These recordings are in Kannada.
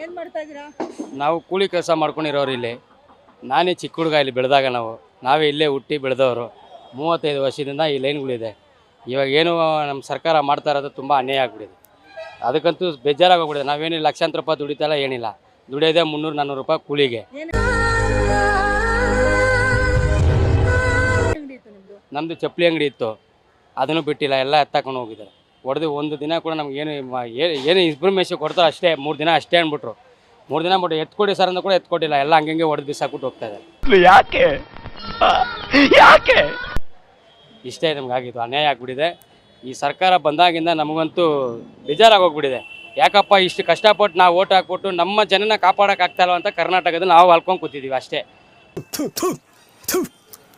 ಏನು ಮಾಡ್ತಾ ಇದ್ದೀರಾ? ನಾವು ಕೂಲಿ ಕೆಲಸ ಮಾಡ್ಕೊಂಡಿರೋರು ಇಲ್ಲಿ. ನಾನೇ ಚಿಕ್ಕ ಹುಡುಗ ಇಲ್ಲಿ ಬೆಳೆದಾಗ ನಾವೇ ಇಲ್ಲೇ ಹುಟ್ಟಿ ಬೆಳೆದವರು. 35 ವರ್ಷದಿಂದ ಈ ಲೈನ್ಗಳಿದೆ. ಇವಾಗ ಏನು ನಮ್ಮ ಸರ್ಕಾರ ಮಾಡ್ತಾ ಇರೋದು ತುಂಬ ಅನ್ಯಾಯ ಆಗಿಬಿಟ್ಟಿದೆ. ಅದಕ್ಕಂತೂ ಬೇಜಾರಾಗೋಗ್ಬಿಟ್ಟಿದೆ. ನಾವೇನು ಲಕ್ಷಾಂತರ ರೂಪಾಯಿ ದುಡಿತಲ್ಲ, ಏನಿಲ್ಲ, ದುಡಿಯೋದೇ 300-400 ರೂಪಾಯಿ ಕೂಲಿಗೆ. ನಮ್ಮದು ಚಪ್ಪಲಿ ಅಂಗಡಿ ಇತ್ತು, ಅದನ್ನು ಬಿಟ್ಟಿಲ್ಲ, ಎಲ್ಲ ಎತ್ತಾಕೊಂಡು ಹೋಗಿದ್ದಾರೆ. ಹೊಡೆದು ಒಂದು ದಿನ ಕೂಡ ನಮ್ಗೆ ಏನು ಇನ್ಫಾರ್ಮೇಷನ್ ಕೊಡ್ತಾರೆ ಅಷ್ಟೇ. 3 ದಿನ ಅಷ್ಟೇ ಅಂದ್ಬಿಟ್ರು. 3 ದಿನ ಬಿಟ್ಟು ಎತ್ಕೊಡಿ ಸರ್ ಅಂದ ಕೂಡ ಎತ್ಕೊಟ್ಟಿಲ್ಲ. ಎಲ್ಲ ಹಂಗೆ ಹೊಡೆದು ಬಿಸಾಕ್ಬಿಟ್ಟು ಹೋಗ್ತಾ ಇದ್ದಾರೆ. ಯಾಕೆ ಇಷ್ಟೇ ನಮ್ಗೆ ಆಗಿದ್ದು, ಅನ್ಯಾಯ ಆಗ್ಬಿಟ್ಟಿದೆ. ಈ ಸರ್ಕಾರ ಬಂದಾಗಿಂದ ನಮಗಂತೂ ಬೇಜಾರಾಗೋಗ್ಬಿಟ್ಟಿದೆ. ಯಾಕಪ್ಪ ಇಷ್ಟು ಕಷ್ಟಪಟ್ಟು ನಾವು ಓಟ್ ಹಾಕ್ಬಿಟ್ಟು ನಮ್ಮ ಜನನ ಕಾಪಾಡೋಕ್ಕಾಗ್ತಾಯಿಲ್ಲ ಅಂತ ಕರ್ನಾಟಕದಲ್ಲಿ ನಾವು ಅಲ್ಕೊಂಡು ಕೂತಿದ್ದೀವಿ ಅಷ್ಟೇ.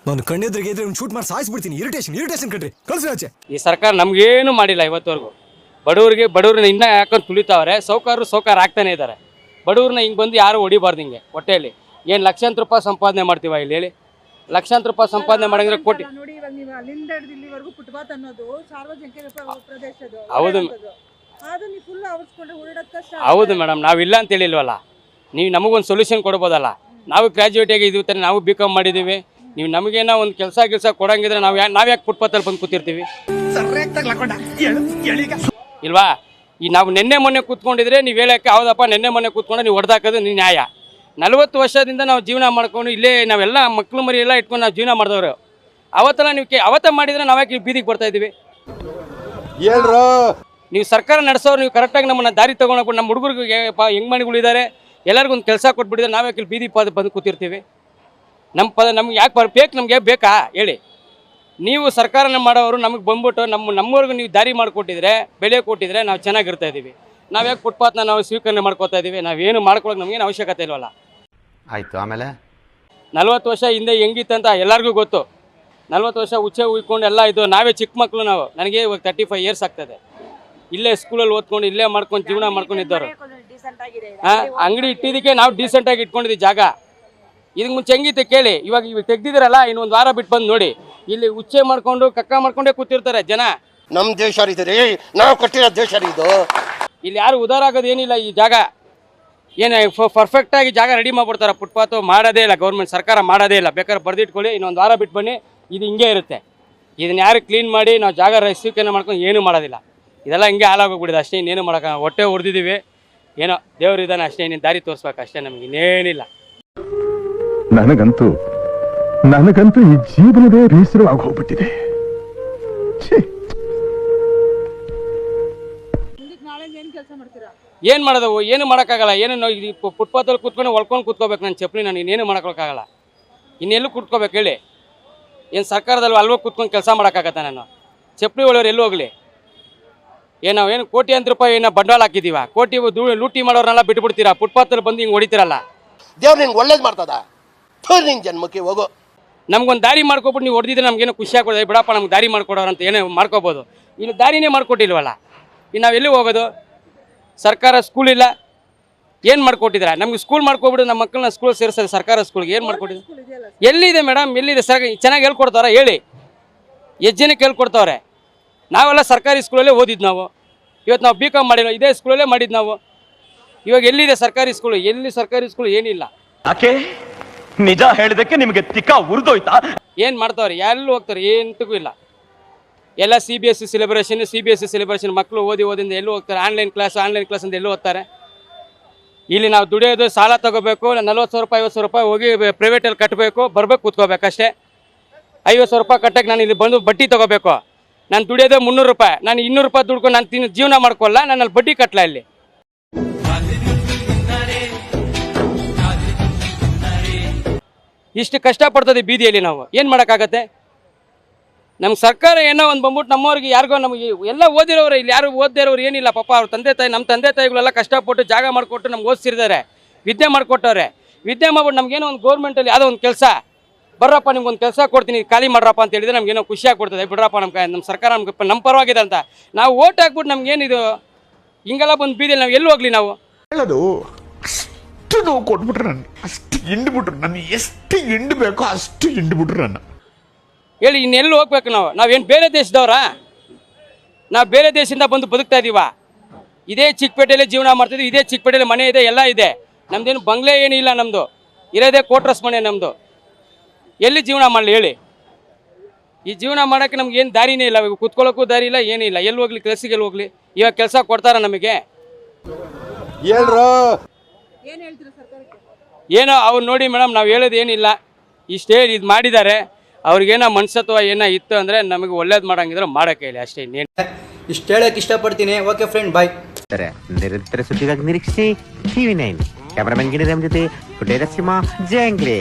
ನಾನು ಕಣ್ಣೆದ್ರಿಗೆ ಶೂಟ್ ಮಾಡಿ ಸಾಯಿಸ್ಬಿಡ್ತೀನಿ. ಇರಿಟೇಷನ್ ಕಣ್ರಿ, ಕಳ್ಸಿ ಆಚೆ. ಈ ಸರ್ಕಾರ ನಮಗೇನು ಮಾಡಿಲ್ಲ ಇವತ್ತವರೆಗೂ. ಬಡವ್ರನ್ನ ಇನ್ನೂ ಯಾಕಂತ ತುಳಿತಾವ್ರೆ. ಸೌಕಾರ ಆಗ್ತಾನೆ ಇದ್ದಾರೆ. ಬಡವ್ರನ್ನ ಹಿಂಗೆ ಬಂದು ಯಾರು ಹೊಡಿಬಾರ್ದು. ಹಿಂಗೆ ಹೊಟ್ಟೆಯಲ್ಲಿ ಏನು ಲಕ್ಷಾಂತರ ರೂಪಾಯಿ ಸಂಪಾದನೆ ಮಾಡ್ತೀವ ಇಲ್ಲಿ ಹೇಳಿ? ಲಕ್ಷಾಂತರ ರೂಪಾಯಿ ಸಂಪಾದನೆ ಮಾಡಿದ್ರೆ ಕೋಟಿ. ನೋಡಿ, ಇವಾಗ ನೀವು ಅಲ್ಲಿಂದ ಹಿಡಿದು ಇಲ್ಲಿವರೆಗೂ ಫುಟ್ಪಾತ್ ಅನ್ನೋದು ಸಾರ್ವಜನಿಕ ಪ್ರದೇಶದ್ದು. ಹೌದು, ಅದು ನೀವು ಫುಲ್ ಆವರಿಸ್ಕೊಂಡ್ರೆ ಓಡಾಡೋದು ಕಷ್ಟ. ಹೌದು ಮೇಡಮ್, ನಾವಿಲ್ಲ ಅಂತ ಹೇಳಿಲ್ವಲ್ಲ. ನೀವು ನಮಗೊಂದು ಸೊಲ್ಯೂಷನ್ ಕೊಡ್ಬೋದಲ್ಲ. ನಾವು ಗ್ರ್ಯಾಜುಯೇಟ್ ಆಗಿದ್ದೀವಿ ತಾನೆ, ನಾವು BCom ಮಾಡಿದ್ದೀವಿ. ನೀವು ನಮಗೇನೋ ಒಂದು ಕೆಲಸ ಕೊಡಂಗಿದ್ರೆ ನಾವ್ಯಾಕೆ ಫುಟ್ಪಾತಲ್ಲಿ ಬಂದು ಕೂತಿರ್ತೀವಿ ಇಲ್ವಾ? ಈ ನಾವು ಮೊನ್ನೆ ಕೂತ್ಕೊಂಡಿದ್ರೆ ನೀವು ಹೇಳೋಕ್ಕೆ ಹೌದಪ್ಪ, ಮೊನ್ನೆ ಕೂತ್ಕೊಂಡು ನೀವು ಹೊಡೆದಾಕೋದು ನ್ಯಾಯ. 40 ವರ್ಷದಿಂದ ನಾವು ಜೀವನ ಮಾಡ್ಕೊಂಡು ಇಲ್ಲೇ ನಾವೆಲ್ಲ ಮಕ್ಕಳು ಮರಿ ಎಲ್ಲ ಇಟ್ಕೊಂಡು ನಾವು ಜೀವನ ಮಾಡಿದವರು. ಅವತ್ತೆಲ್ಲ ಅವತ್ತ ಮಾಡಿದರೆ ನಾವ್ಯಾಕೆ ಬೀದಿಗೆ ಬರ್ತಾ ಇದ್ದೀವಿ? ನೀವು ಸರ್ಕಾರ ನಡೆಸೋರು, ನೀವು ಕರೆಕ್ಟಾಗಿ ನಮ್ಮನ್ನು ದಾರಿ ತೊಗೊಂಡೋಗ್ಬಿಟ್ಟು ನಮ್ಮ ಹುಡುಗರಿಗೆ ಹೆಂಗ್ಮಣಿಗಳಿದ್ದಾರೆ ಎಲ್ಲರಿಗೂ ಒಂದು ಕೆಲಸ ಕೊಟ್ಬಿಟ್ಟಿದ್ರೆ ನಾವ್ಯಾಕೆ ಇಲ್ಲಿ ಬೀದಿ ಬಂದು ಕೂತಿರ್ತೀವಿ? ನಮ್ಗೆ ಯಾಕೆ ಬೇಕು? ನಮಗೆ ಬೇಕಾ ಹೇಳಿ? ನೀವು ಸರ್ಕಾರನ ಮಾಡೋರು ನಮಗೆ ಬಂದ್ಬಿಟ್ಟು ನಮ್ಮವ್ರಿಗೂ ನೀವು ದಾರಿ ಮಾಡಿಕೊಟ್ಟಿದ್ರೆ, ಬೆಲೆ ಕೊಟ್ಟಿದ್ರೆ ನಾವು ಚೆನ್ನಾಗಿರ್ತಾ ಇದ್ದೀವಿ. ನಾವ್ಯಾಕೆ ಫುಟ್ಪಾತ್ನ ನಾವು ಸ್ವೀಕರಣೆ ಮಾಡ್ಕೋತಾ ಇದ್ದೀವಿ? ನಾವೇನು ಮಾಡ್ಕೊಳ್ಳೋಕೆ ನಮಗೇನು ಅವಶ್ಯಕತೆ ಇಲ್ವಲ್ಲ. ಆಯಿತು, ಆಮೇಲೆ 40 ವರ್ಷ ಹಿಂದೆ ಹೆಂಗಿತ್ತಂತ ಎಲ್ಲರಿಗೂ ಗೊತ್ತು. 40 ವರ್ಷ ಉಚ್ಚೆ ಉಯ್ಕೊಂಡು ಎಲ್ಲ ಇದು. ನಾವೇ ಚಿಕ್ಕ ಮಕ್ಕಳು. ನನಗೆ ಇವಾಗ 35 ಇಯರ್ಸ್ ಆಗ್ತದೆ. ಇಲ್ಲೇ ಸ್ಕೂಲಲ್ಲಿ ಓದ್ಕೊಂಡು ಇಲ್ಲೇ ಮಾಡ್ಕೊಂಡು ಜೀವನ ಮಾಡ್ಕೊಂಡಿದ್ದವರು. ಅಂಗಡಿ ಇಟ್ಟಿದ್ದಕ್ಕೆ ನಾವು ಡೀಸೆಂಟಾಗಿ ಇಟ್ಕೊಂಡಿದ್ದೀವಿ ಜಾಗ. ಇದಕ್ಕೆ ಮುಂಚೆ ಹೆಂಗಿತ್ತು ಕೇಳಿ? ಇವಾಗ ತೆಗ್ದಿದ್ದೀರಲ್ಲ, ಇನ್ನೊಂದು ವಾರ ಬಿಟ್ಟು ಬಂದು ನೋಡಿ, ಇಲ್ಲಿ ಉಚ್ಚೆ ಮಾಡ್ಕೊಂಡು ಕಕ್ಕ ಮಾಡ್ಕೊಂಡೇ ಕೂತಿರ್ತಾರೆ ಜನ. ನಮ್ಮ ದೇಶ ರೀ, ನಾವು ಕಟ್ಟಿರೋ ದೇಶ ಇದು. ಇಲ್ಲಿ ಯಾರು ಉದಾರ ಆಗೋದು ಏನಿಲ್ಲ. ಈ ಜಾಗ ಏನು ಪರ್ಫೆಕ್ಟಾಗಿ ಜಾಗ ರೆಡಿ ಮಾಡ್ಬಿಡ್ತಾರೆ. ಫುಟ್ಪಾತು ಮಾಡೋದೇ ಇಲ್ಲ, ಗೌರ್ಮೆಂಟ್ ಸರ್ಕಾರ ಮಾಡೋದೇ ಇಲ್ಲ. ಬೇಕಾದ್ರೆ ಬರ್ದಿಟ್ಕೊಳ್ಳಿ, ಇನ್ನೊಂದು ವಾರ ಬಿಟ್ಟು ಬನ್ನಿ, ಇದು ಹಿಂಗೆ ಇರುತ್ತೆ. ಇದನ್ನ ಯಾರು ಕ್ಲೀನ್ ಮಾಡಿ ನಾವು ಜಾಗ ಸ್ವೀಕರಣೆ ಮಾಡ್ಕೊಂಡು ಏನೂ ಮಾಡೋದಿಲ್ಲ. ಇದೆಲ್ಲ ಹಿಂಗೆ ಹಾಳಾಗೋಗ್ಬಿಟ್ಟಿದೆ ಅಷ್ಟೇ. ಇನ್ನೇನು ಮಾಡೋಕೆ ಹೊಟ್ಟೆ ಹೊಡೆದಿದ್ದೀವಿ. ಏನೋ ದೇವ್ರು ಇದ್ದಾನೆ ಅಷ್ಟೇ, ಇನ್ನೇನು ದಾರಿ ತೋರಿಸ್ಬೇಕು ಅಷ್ಟೇ. ನಮಗೆ ಇನ್ನೇನಿಲ್ಲ. ನನಗಂತೂ ಈ ಜೀವನವೇ ಬೇಸರವಾಗಿ ಹೋಗ್ಬಿಟ್ಟಿದೆ. ಏನು ಮಾಡೋದು? ಏನು ಮಾಡೋಕ್ಕಾಗಲ್ಲ. ಏನು ಫುಟ್ಪಾತಲ್ಲಿ ಕೂತ್ಕೊಂಡು ಹೊಳ್ಕೊಂಡು ಕೂತ್ಕೋಬೇಕು. ನನ್ನ ಚಪ್ಪಲಿ ನಾನು ಇನ್ನೇನು ಮಾಡೋಕ್ಕಾಗಲ್ಲ. ಇನ್ನೆಲ್ಲೂ ಕೂತ್ಕೋಬೇಕು ಹೇಳಿ? ಏನು ಸರ್ಕಾರದಲ್ಲಿ ಅಲ್ವೋ ಕೂತ್ಕೊಂಡು ಕೆಲಸ ಮಾಡೋಕ್ಕಾಗತ್ತ? ನಾನು ಚಪ್ಪಲಿ ಒಳ್ಳೆಯವ್ರು ಎಲ್ಲೂ ಹೋಗಲಿ? ಏನು ಕೋಟ್ಯಾಂತರ ರೂಪಾಯಿ ಏನೋ ಬಂಡವಾಳ ಹಾಕಿದ್ದೀವ? ಕೋಟಿ ಲೂಟಿ ಮಾಡೋರನ್ನೆಲ್ಲ ಬಿಟ್ಬಿಡ್ತೀರಾ? ಫುಟ್ಪಾತಲ್ಲಿ ಬಂದು ಹಿಂಗೆ ಹೊಡಿತೀರಲ್ಲ. ದೇವ್ರು ನಿಂಗೆ ಒಳ್ಳೇದು ಮಾಡ್ತದ? ನಿಂಗೆ ಜನ್ಮಕ್ಕೆ ಹೋಗೋ. ನಮ್ಗೊಂದು ದಾರಿ ಮಾಡ್ಕೊಬಿಟ್ಟು ನೀವು ಹೊಡೆದಿದ್ರೆ ನಮಗೇನೋ ಖುಷಿ ಆಗ್ಬೋದು. ಬಿಡಪ್ಪ, ನಮ್ಗೆ ದಾರಿ ಮಾಡ್ಕೊಡೋರು ಅಂತ ಏನೋ ಮಾಡ್ಕೋಬೋದು. ಇನ್ನು ದಾರಿನೇ ಮಾಡ್ಕೊಟ್ಟಿಲ್ವಲ್ಲ. ಇನ್ನು ನಾವೆಲ್ಲಿ ಹೋಗೋದು? ಸರ್ಕಾರ ಸ್ಕೂಲ್ ಇಲ್ಲ, ಏನು ಮಾಡ್ಕೊಟ್ಟಿದ್ರೆ? ನಮ್ಗೆ ಸ್ಕೂಲ್ ಮಾಡ್ಕೊಬಿಟ್ಟು ನಮ್ಮ ಮಕ್ಕಳನ್ನ ಸ್ಕೂಲ್ ಸೇರಿಸೋದು. ಸರ್ಕಾರ ಸ್ಕೂಲ್ಗೆ ಏನು ಮಾಡ್ಕೊಟ್ಟಿದ್ರು? ಎಲ್ಲಿದೆ ಮೇಡಮ್? ಎಲ್ಲಿದೆ? ಚೆನ್ನಾಗಿ ಹೇಳ್ಕೊಡ್ತಾವ್ರ ಹೇಳಿ? ಎಷ್ಟು ಜನಕ್ಕೆ ಹೇಳ್ಕೊಡ್ತಾವ್ರೆ? ನಾವೆಲ್ಲ ಸರ್ಕಾರಿ ಸ್ಕೂಲಲ್ಲೇ ಓದಿದ್ದು. ಇವತ್ತು ನಾವು BCom ಮಾಡಿಲ್ಲ, ಇದೇ ಸ್ಕೂಲಲ್ಲೇ ಮಾಡಿದ್ದು ನಾವು. ಇವಾಗ ಎಲ್ಲಿದೆ ಸರ್ಕಾರಿ ಸ್ಕೂಲು? ಎಲ್ಲಿ ಸರ್ಕಾರಿ ಸ್ಕೂಲ್? ಏನಿಲ್ಲ. ಯಾಕೆ? ನಿಜ ಹೇಳಿದಕ್ಕೆ ನಿಮಗೆ ತಿಕ್ಕ ಉರಿದೋಯ್ತಾ? ಏನು ಮಾಡ್ತಾವ್ರೆ? ಎಲ್ಲಿ ಹೋಗ್ತಾರೆ? ಎಂತಗೂ ಇಲ್ಲ. ಎಲ್ಲ CBSE ಸಿಲೆಬ್ರೇಷನ್ ಮಕ್ಕಳು ಓದಿಂದ ಎಲ್ಲೂ ಹೋಗ್ತಾರೆ? ಆನ್ಲೈನ್ ಕ್ಲಾಸ್ ಅಂತ ಎಲ್ಲೂ ಓದ್ತಾರೆ? ಇಲ್ಲಿ ನಾವು ದುಡಿಯೋದು ಸಾಲ ತೊಗೋಬೇಕು. 40,000 ರೂಪಾಯಿ 50,000 ರೂಪಾಯಿ ಹೋಗಿ ಪ್ರೈವೇಟಲ್ಲಿ ಕಟ್ಟಬೇಕು, ಬರಬೇಕು, ಕೂತ್ಕೋಬೇಕಷ್ಟೇ. 50,000 ರೂಪಾಯಿ ಕಟ್ಟಕ್ಕೆ ನಾನು ಇಲ್ಲಿ ಬಂದು ಬಡ್ಡಿ ತೊಗೋಬೇಕು. ನಾನು ದುಡಿಯೋದೇ 300 ರೂಪಾಯಿ. ನಾನು 200 ರೂಪಾಯಿ ದುಡ್ಕೊಂಡು ನಾನು ಜೀವನ ಮಾಡ್ಕೊಳ್ಳ. ನಾನು ಅಲ್ಲಿ ಬಡ್ಡಿ ಕಟ್ಟಲ? ಇಲ್ಲಿ ಇಷ್ಟು ಕಷ್ಟಪಡ್ತದೆ ಬೀದಿಯಲ್ಲಿ. ನಾವು ಏನು ಮಾಡೋಕ್ಕಾಗತ್ತೆ? ನಮ್ಮ ಸರ್ಕಾರ ಏನೋ ಒಂದು ಬಂದ್ಬಿಟ್ಟು ನಮ್ಮವ್ರಿಗೆ ಯಾರಿಗೋ ನಮಗೆ ಎಲ್ಲ ಓದಿರೋರು. ಇಲ್ಲಿ ಯಾರು ಓದದೇ ಇರೋರು ಏನಿಲ್ಲ ಪಾಪ. ಅವ್ರ ನಮ್ಮ ತಂದೆ ತಾಯಿಗಳೆಲ್ಲ ಕಷ್ಟಪಟ್ಟು ಜಾಗ ಮಾಡಿಕೊಟ್ಟು ನಮ್ಗೆ ಓದಿಸಿರ್ತಾರೆ, ವಿದ್ಯೆ ಮಾಡಿಕೊಟ್ಟವ್ರೆ. ವಿದ್ಯೆ ಮಾಡ್ಬಿಟ್ಟು ನಮಗೇನೋ ಒಂದು ಗೌರ್ಮೆಂಟಲ್ಲಿ ಯಾವುದೋ ಒಂದು ಕೆಲಸ, ಬರ್ರಪ್ಪ ನಿಮ್ಗೊಂದು ಕೆಲಸ ಕೊಡ್ತೀನಿ, ಖಾಲಿ ಮಾಡ್ರಪ್ಪ ಅಂತ ಹೇಳಿದ್ರೆ ನಮಗೇನೋ ಖುಷಿ ಆಗ್ಬಿಡ್ತದೆ. ಬಿಡ್ರಪ್ಪ, ನಮ್ಮ ಸರ್ಕಾರ ನಮ್ಮ ಪರವಾಗಿದೆ ಅಂತ ನಾವು ಓಟ್ ಹಾಕ್ಬಿಟ್ಟು ನಮ್ಗೇನಿದು ಹಿಂಗೆಲ್ಲ ಬಂದು ಬೀದಿಯಲ್ಲಿ ನಾವು ಎಲ್ಲಿ ಹೋಗ್ಲಿ? ನಾವು ಹೇಳೋದು ಅಷ್ಟು ನೋವು ಕೊಟ್ಬಿಟ್ರು, ನನ್ನ ಅಷ್ಟು ಹಿಂಡ್ಬಿಟ್ರು, ನನ್ನ ಎಷ್ಟು ಹಿಂಡ್ಬೇಕೋ ಅಷ್ಟು ಹಿಂಡ್ಬಿಟ್ರು ನನ್ನ. ಹೇಳಿ, ಇನ್ನೆಲ್ಲೂ ಹೋಗ್ಬೇಕು? ನಾವೇನು ಬೇರೆ ದೇಶದವ್ರಾ? ನಾವು ಬೇರೆ ದೇಶದಿಂದ ಬಂದು ಬದುಕ್ತಾ ಇದ್ದೀವ? ಇದೇ ಚಿಕ್ಕಪೇಟೆಯಲ್ಲೇ ಜೀವನ ಮಾಡ್ತಿದ್ವಿ, ಇದೇ ಚಿಕ್ಕಪೇಟೆಯಲ್ಲಿ ಮನೆ ಇದೆ, ಎಲ್ಲ ಇದೆ. ನಮ್ದೇನು ಬಂಗ್ಲೆ ಏನಿಲ್ಲ, ನಮ್ಮದು ಇರೋದೇ ಕೋಟ್ರಸ್ ಮನೆ ನಮ್ಮದು. ಎಲ್ಲಿ ಜೀವನ ಮಾಡಲಿ ಹೇಳಿ? ಈ ಜೀವನ ಮಾಡೋಕ್ಕೆ ನಮ್ಗೆ ಏನು ದಾರಿನೇ ಇಲ್ಲ, ಕುತ್ಕೊಳ್ಳೋಕ್ಕೂ ದಾರಿ ಇಲ್ಲ, ಏನಿಲ್ಲ. ಎಲ್ಲಿ ಹೋಗ್ಲಿ? ಕೆಲಸಕ್ಕೆ ಎಲ್ಲಿ ಹೋಗ್ಲಿ? ಇವಾಗ ಕೆಲಸ ಕೊಡ್ತಾರ ನಮಗೆ? ಏನ್ ಹೇಳ್ತೀರಾ ಸರ್ಕಾರಕ್ಕೆ? ಏನೋ ಅವ್ರು ನೋಡಿ ಮೇಡಮ್, ನಾವು ಹೇಳೋದು ಏನಿಲ್ಲ, ಇಷ್ಟೇ ಇದು ಮಾಡಿದ್ದಾರೆ. ಅವ್ರಿಗೇನೋ ಮನಸತ್ವ ಏನೋ ಇತ್ತು ಅಂದರೆ ನಮಗೆ ಒಳ್ಳೇದು ಮಾಡೋಂಗಿದ್ರೆ ಮಾಡೋಕ್ಕೆ ಇಲ್ಲ, ಅಷ್ಟೇ. ಇನ್ನೇನು ಇಷ್ಟು ಹೇಳಕ್ಕೆ ಇಷ್ಟಪಡ್ತೀನಿ. ಓಕೆ ಫ್ರೆಂಡ್, ಬಾಯ್. ನಿರಂತರ ಸುದ್ದಿಗಾಗಿ ನಿರೀಕ್ಷಿಸಿ TV9. ಕ್ಯಾಮರಾಮನ್ ಗಿರಿರಾಮ್ ಜೊತೆ ಕುಟೇರ ಸಿಂಹ ಜಂಗ್ಲಿ.